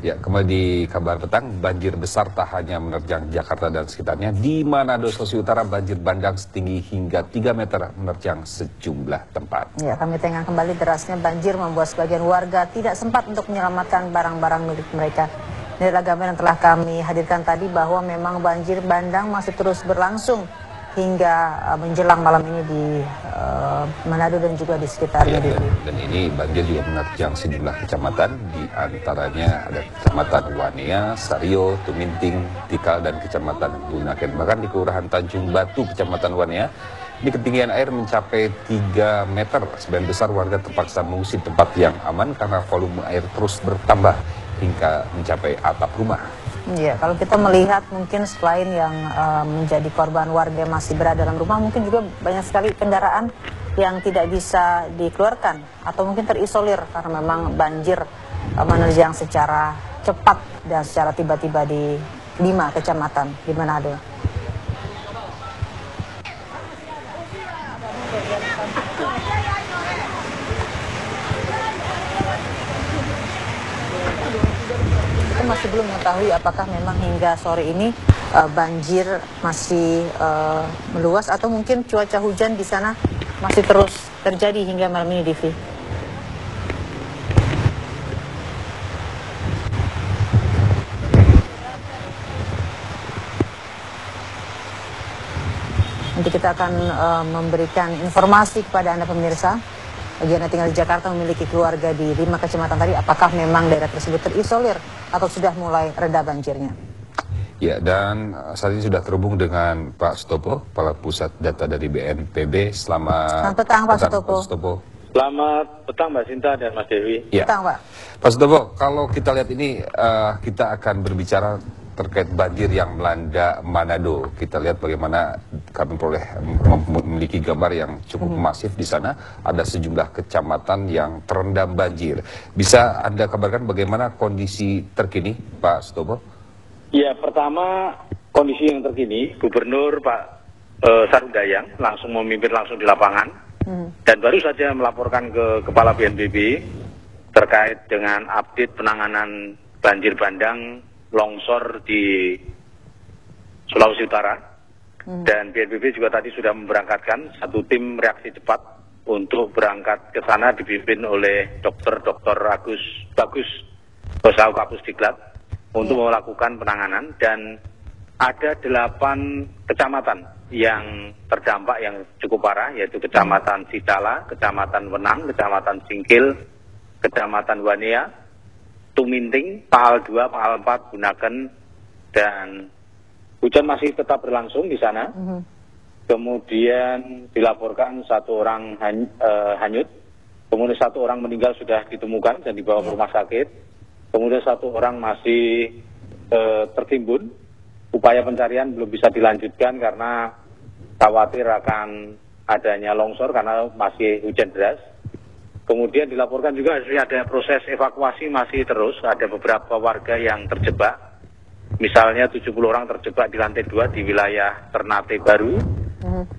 Ya, kembali di kabar petang, banjir besar tak hanya menerjang Jakarta dan sekitarnya. Di Manado, Sulawesi Utara, banjir bandang setinggi hingga 3 meter menerjang sejumlah tempat. Ya, kami tengah kembali derasnya banjir membuat sebagian warga tidak sempat untuk menyelamatkan barang-barang milik mereka. Ini adalah gambar yang telah kami hadirkan tadi bahwa memang banjir bandang masih terus berlangsung hingga menjelang malam ini di Manado dan juga di sekitarnya. Ya, dan ini banjir juga menerjang sejumlah kecamatan, di antaranya ada kecamatan Wanea, Sario, Tuminting, Tikal, dan kecamatan Bunaken. Bahkan di Kelurahan Tanjung Batu, kecamatan Wanea, ini ketinggian air mencapai 3 meter. Sebagian besar warga terpaksa mengungsi tempat yang aman karena volume air terus bertambah hingga mencapai atap rumah. Ya, kalau kita melihat mungkin selain yang menjadi korban warga yang masih berada dalam rumah, mungkin juga banyak sekali kendaraan yang tidak bisa dikeluarkan atau mungkin terisolir karena memang banjir menerjang secara cepat dan secara tiba-tiba di 5 kecamatan di Manado. Kita masih belum mengetahui apakah memang hingga sore ini banjir masih meluas atau mungkin cuaca hujan di sana masih terus terjadi hingga malam ini, Divi. Nanti kita akan memberikan informasi kepada Anda pemirsa. Bagi Anda tinggal di Jakarta memiliki keluarga di 5 kecamatan tadi, apakah memang daerah tersebut terisolir atau sudah mulai reda banjirnya? Ya, dan saat ini sudah terhubung dengan Pak Sutopo, Kepala Pusat Data dari BNPB. Selamat petang, Pak Sutopo. Selamat petang, Mbak Sinta dan Mas Dewi. Ya. Petang, Pak. Pak Sutopo, kalau kita lihat ini, kita akan berbicara terkait banjir yang melanda Manado. Kita lihat bagaimana kami memiliki gambar yang cukup masif di sana. Ada sejumlah kecamatan yang terendam banjir. Bisa Anda kabarkan bagaimana kondisi terkini, Pak Sutopo? Ya, pertama kondisi yang terkini, Gubernur Pak Sarundayang langsung memimpin langsung di lapangan dan baru saja melaporkan ke Kepala BNPB terkait dengan update penanganan banjir bandang longsor di Sulawesi Utara. Dan BNPB juga tadi sudah memberangkatkan satu tim reaksi cepat untuk berangkat ke sana dipimpin oleh Dr. Agus Bagus Bosau Kapus Diklat untuk melakukan penanganan, dan ada 8 kecamatan yang terdampak yang cukup parah, yaitu Kecamatan Sitala, Kecamatan Wenang, Kecamatan Singkil, Kecamatan Wanea, Tuminting, Paal 2, Paal 4, Bunaken, dan hujan masih tetap berlangsung di sana. Kemudian dilaporkan 1 orang hanyut, kemudian 1 orang meninggal sudah ditemukan dan dibawa ke rumah sakit. Kemudian 1 orang masih tertimbun. Upaya pencarian belum bisa dilanjutkan karena khawatir akan adanya longsor karena masih hujan deras. Kemudian dilaporkan juga ada proses evakuasi masih terus. Ada beberapa warga yang terjebak. Misalnya 70 orang terjebak di lantai 2 di wilayah Ternate Baru.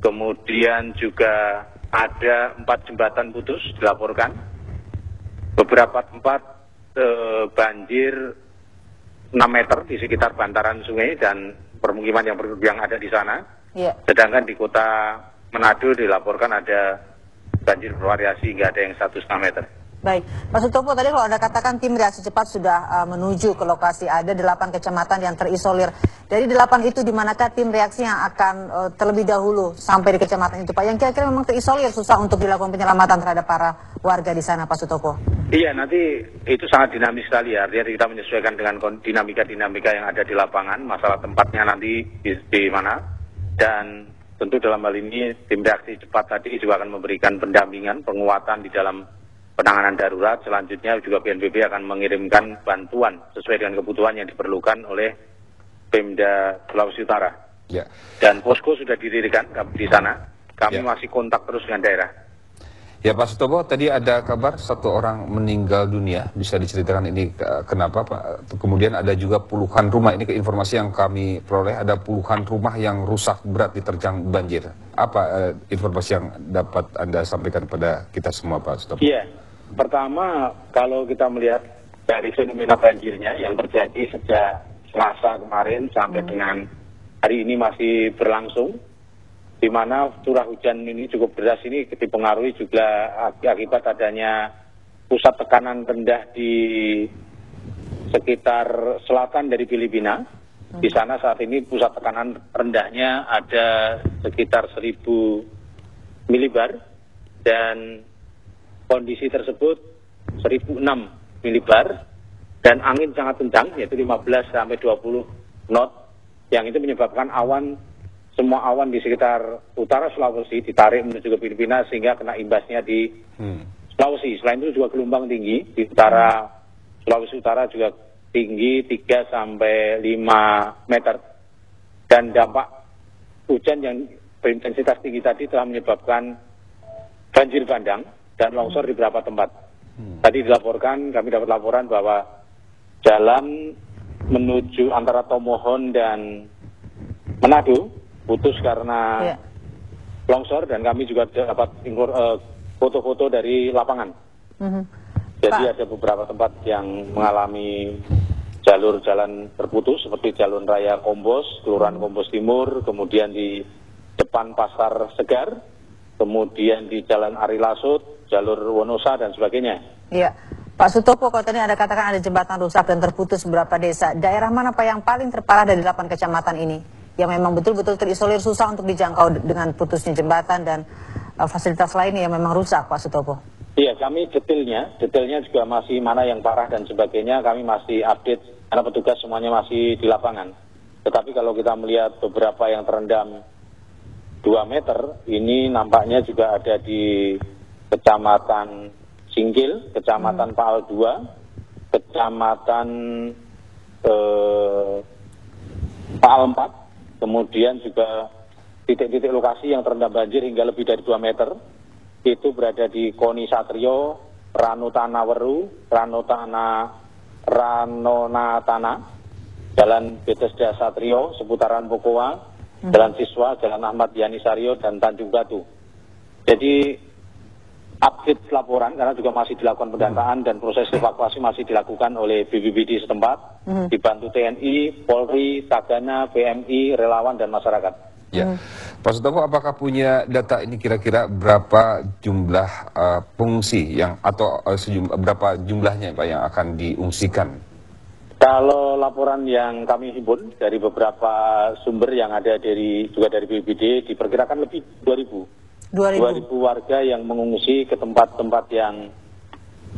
Kemudian juga ada 4 jembatan putus dilaporkan. Beberapa tempat banjir 6 meter di sekitar bantaran sungai dan permukiman yang ada di sana. Sedangkan di kota Manado dilaporkan ada banjir bervariasi hingga ada yang 1,5 meter. Baik, Pak Sutopo, tadi kalau Anda katakan tim reaksi cepat sudah menuju ke lokasi, ada 8 kecamatan yang terisolir. Dari 8 itu, di manakah tim reaksi yang akan terlebih dahulu sampai di kecamatan itu, Pak? Yang kira-kira memang terisolir, susah untuk dilakukan penyelamatan terhadap para warga di sana, Pak Sutopo? Iya, nanti itu sangat dinamis sekali ya. Artinya kita menyesuaikan dengan dinamika-dinamika yang ada di lapangan, masalah tempatnya nanti di mana. Dan tentu dalam hal ini tim reaksi cepat tadi juga akan memberikan pendampingan, penguatan di dalam penanganan darurat. Selanjutnya juga BNPB akan mengirimkan bantuan sesuai dengan kebutuhan yang diperlukan oleh Pemda Sulawesi Utara. Ya. Dan posko sudah didirikan di sana. Kami masih kontak terus dengan daerah. Ya, Pak Sutopo, tadi ada kabar 1 orang meninggal dunia. Bisa diceritakan ini kenapa, Pak? Kemudian ada juga puluhan rumah. Ini informasi yang kami peroleh, ada puluhan rumah yang rusak berat diterjang banjir. Apa informasi yang dapat Anda sampaikan pada kita semua, Pak Sutopo? Iya. Pertama, kalau kita melihat dari fenomena banjirnya yang terjadi sejak Selasa kemarin sampai dengan hari ini masih berlangsung, di mana curah hujan ini cukup deras ini dipengaruhi juga akibat adanya pusat tekanan rendah di sekitar selatan dari Filipina. Di sana saat ini pusat tekanan rendahnya ada sekitar 1000 milibar dan kondisi tersebut 1006 milibar dan angin sangat kencang yaitu 15 sampai 20 knot yang itu menyebabkan semua awan di sekitar utara Sulawesi ditarik menuju ke Filipina sehingga kena imbasnya di Sulawesi. Selain itu juga gelombang tinggi di utara Sulawesi Utara juga tinggi 3 sampai 5 meter dan dampak hujan yang berintensitas tinggi tadi telah menyebabkan banjir bandang dan longsor di beberapa tempat. Tadi dilaporkan, kami dapat laporan bahwa jalan menuju antara Tomohon dan Manado putus karena longsor dan kami juga dapat foto-foto dari lapangan. Jadi ada beberapa tempat yang mengalami jalur jalan terputus seperti Jalan Raya Kombos, Kelurahan Kombos Timur, kemudian di depan Pasar Segar, kemudian di Jalan Ari Lasut, jalur Wonosa dan sebagainya. Iya, Pak Sutopo, kalau tadi Anda katakan ada jembatan rusak dan terputus beberapa desa, daerah mana Pak yang paling terparah dari 8 kecamatan ini? Yang memang betul-betul terisolir susah untuk dijangkau dengan putusnya jembatan dan fasilitas lainnya yang memang rusak, Pak Sutopo? Iya, kami detailnya juga masih mana yang parah dan sebagainya, kami masih update karena petugas semuanya masih di lapangan. Tetapi kalau kita melihat beberapa yang terendam 2 meter, ini nampaknya juga ada di Kecamatan Singkil, Kecamatan Paal 2, Kecamatan Paal 4, kemudian juga titik-titik lokasi yang terendam banjir hingga lebih dari 2 meter, itu berada di Koni Satrio, Ranotana Weru, Ranonatana, Jalan Bethesda Satrio, seputaran Pokowa, Jalan Siswa, Jalan Ahmad Yani Sario, dan Tanjung Batu. Jadi update laporan karena juga masih dilakukan pendataan dan proses evakuasi masih dilakukan oleh BPBD setempat, dibantu TNI, Polri, Tagana, PMI, relawan dan masyarakat. Ya, Pak Sutopo, apakah punya data ini kira-kira berapa jumlah pengungsi yang atau berapa jumlahnya Pak yang akan diungsikan? Kalau laporan yang kami himpun dari beberapa sumber yang ada juga dari BPBD diperkirakan lebih 2.000 warga yang mengungsi ke tempat-tempat yang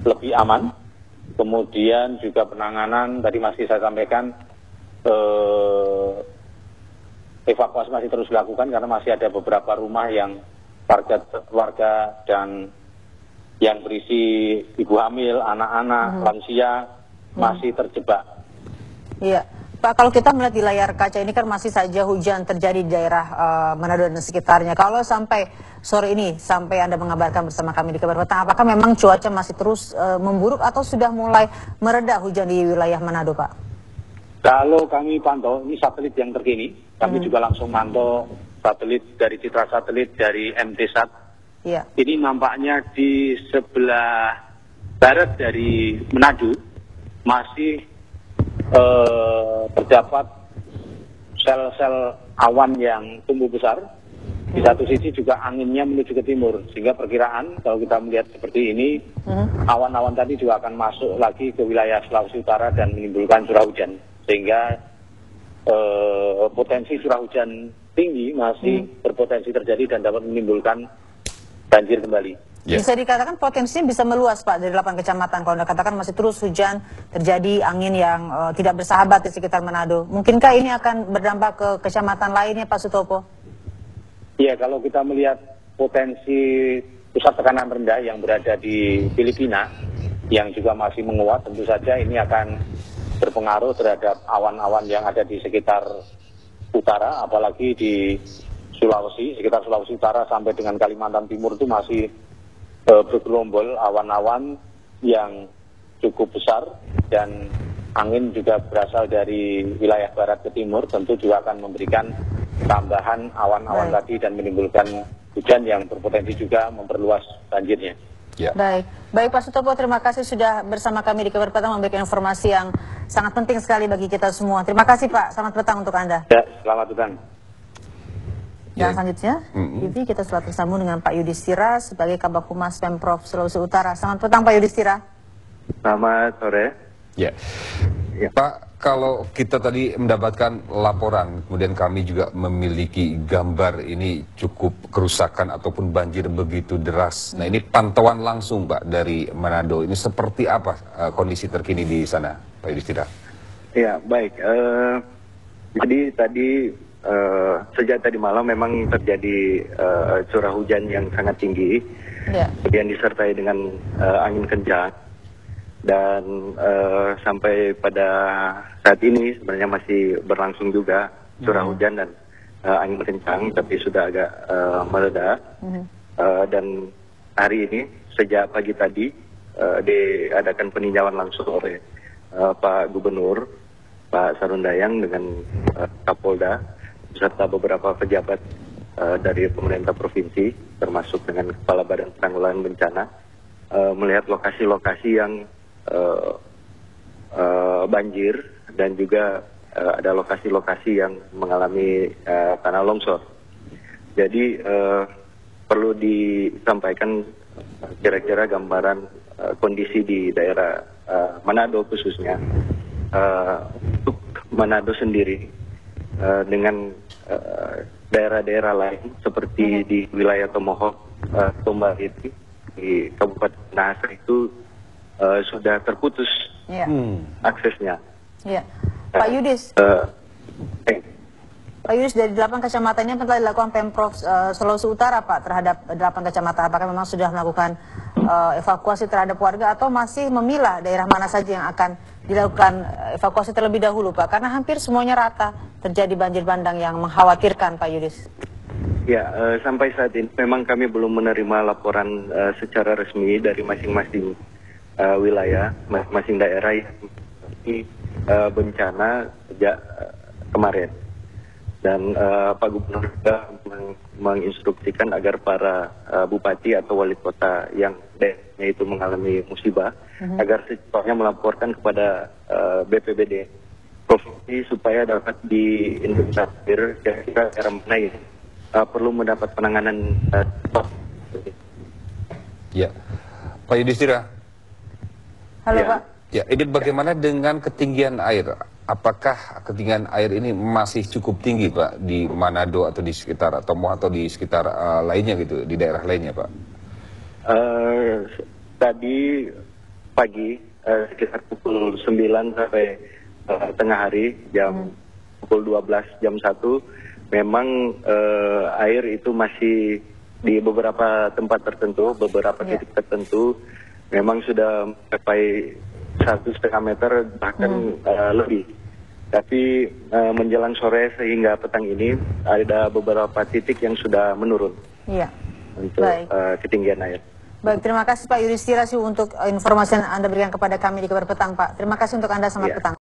lebih aman. Kemudian juga penanganan tadi masih saya sampaikan evakuasi masih terus dilakukan karena masih ada beberapa rumah yang warga dan yang berisi ibu hamil, anak-anak, lansia masih terjebak. Iya, Pak, kalau kita melihat di layar kaca ini kan masih saja hujan terjadi di daerah Manado dan sekitarnya. Kalau sampai sore ini, sampai Anda mengabarkan bersama kami di Kabar Petang, apakah memang cuaca masih terus memburuk atau sudah mulai mereda hujan di wilayah Manado, Pak? Kalau kami pantau, ini satelit yang terkini, kami juga langsung mantau satelit dari citra satelit dari MTSAT. Iya. Ini nampaknya di sebelah barat dari Manado masih terdapat sel-sel awan yang tumbuh besar. Di satu sisi juga anginnya menuju ke timur, sehingga perkiraan kalau kita melihat seperti ini, awan-awan tadi juga akan masuk lagi ke wilayah Sulawesi Utara dan menimbulkan curah hujan, sehingga potensi curah hujan tinggi masih berpotensi terjadi dan dapat menimbulkan banjir kembali. Yeah. Bisa dikatakan potensinya bisa meluas, Pak, dari 8 kecamatan. Kalau Anda katakan masih terus hujan, terjadi angin yang tidak bersahabat di sekitar Manado. Mungkinkah ini akan berdampak ke kecamatan lainnya, Pak Sutopo? Iya, kalau kita melihat potensi pusat tekanan rendah yang berada di Filipina, yang juga masih menguat, tentu saja ini akan berpengaruh terhadap awan-awan yang ada di sekitar utara, apalagi di Sulawesi, sekitar Sulawesi Utara sampai dengan Kalimantan Timur itu masih bergerombol awan-awan yang cukup besar dan angin juga berasal dari wilayah barat ke timur, tentu juga akan memberikan tambahan awan-awan tadi dan menimbulkan hujan yang berpotensi juga memperluas banjirnya. Ya. Baik Pak Sutopo, terima kasih sudah bersama kami di Kabar Petang memberikan informasi yang sangat penting sekali bagi kita semua. Terima kasih Pak, selamat petang untuk Anda. Ya, selamat petang. Dan selanjutnya, TV kita telah tersambung dengan Pak Yudhistira sebagai Kabag Humas Pemprov Sulawesi Utara. Selamat petang Pak Yudhistira. Selamat sore. Ya. Pak, kalau kita tadi mendapatkan laporan, kemudian kami juga memiliki gambar ini cukup kerusakan ataupun banjir begitu deras. Nah, ini pantauan langsung, Pak, dari Manado. Ini seperti apa kondisi terkini di sana, Pak Yudhistira? Ya, baik. Jadi tadi sejak tadi malam memang terjadi curah hujan yang sangat tinggi, kemudian disertai dengan angin kencang. Dan sampai pada saat ini sebenarnya masih berlangsung juga curah hujan dan angin kencang, tapi sudah agak mereda. Dan hari ini sejak pagi tadi diadakan peninjauan langsung oleh Pak Gubernur, Pak Sarundayang dengan Kapolda beserta beberapa pejabat dari pemerintah provinsi, termasuk dengan Kepala Badan Penanggulangan Bencana, melihat lokasi-lokasi yang banjir dan juga ada lokasi-lokasi yang mengalami tanah longsor. Jadi perlu disampaikan kira-kira gambaran kondisi di daerah Manado khususnya. Untuk Manado sendiri dengan daerah-daerah lain seperti di wilayah Tomohok, Tombariti, di Kabupaten Nahasa itu sudah terputus aksesnya. Pak Yudhis, Pak Yudhis, dari 8 kecamatan yang telah dilakukan Pemprov Sulawesi Utara, Pak, terhadap 8 kecamatan, apakah memang sudah melakukan evakuasi terhadap warga atau masih memilah daerah mana saja yang akan dilakukan evakuasi terlebih dahulu, Pak? Karena hampir semuanya rata terjadi banjir bandang yang mengkhawatirkan, Pak Yudhis. Ya, sampai saat ini memang kami belum menerima laporan secara resmi dari masing-masing wilayah, masing-masing daerah yang bencana sejak kemarin. Dan Pak Gubernur juga menginstruksikan agar para bupati atau wali kota yang daerahnya itu mengalami musibah agar secepatnya melaporkan kepada BPBD provinsi supaya dapat diinventarisir kira-kira daerah mana yang perlu mendapat penanganan cepat. Ya, Pak Yudhistira. Halo Pak. Ya, ini bagaimana dengan ketinggian air? Apakah ketinggian air ini masih cukup tinggi, Pak, di Manado atau di sekitar Tomoh atau di sekitar lainnya gitu, di daerah lainnya, Pak? Tadi pagi sekitar pukul 9 sampai tengah hari pukul 12 jam 1 memang air itu masih di beberapa tempat tertentu, beberapa titik tertentu memang sudah mencapai 1,5 meter bahkan lebih. Tapi menjelang sore sehingga petang ini ada beberapa titik yang sudah menurun untuk ketinggian air. Baik, terima kasih Pak Yudhistira untuk informasi yang Anda berikan kepada kami di Kabar Petang, Pak. Terima kasih untuk Anda, selamat petang.